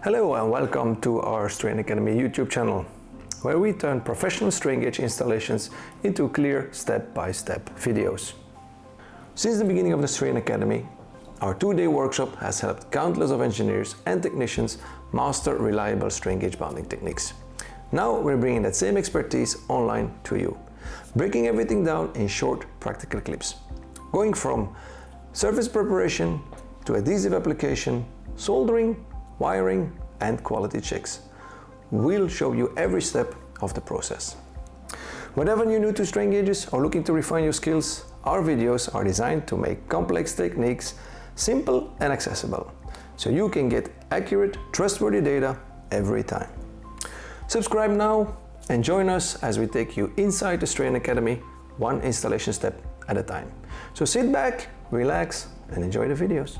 Hello and welcome to our Strain Academy YouTube channel, where we turn professional strain gauge installations into clear step-by-step videos. Since the beginning of the Strain Academy, our 2-day workshop has helped countless of engineers and technicians master reliable strain gauge bonding techniques. Now we're bringing that same expertise online to you, breaking everything down in short practical clips, going from surface preparation to adhesive application, soldering, wiring and quality checks. We'll show you every step of the process. Whenever you're new to strain gauges or looking to refine your skills, our videos are designed to make complex techniques simple and accessible, so you can get accurate, trustworthy data every time. Subscribe now and join us as we take you inside the Strain Academy, one installation step at a time. So sit back, relax and enjoy the videos.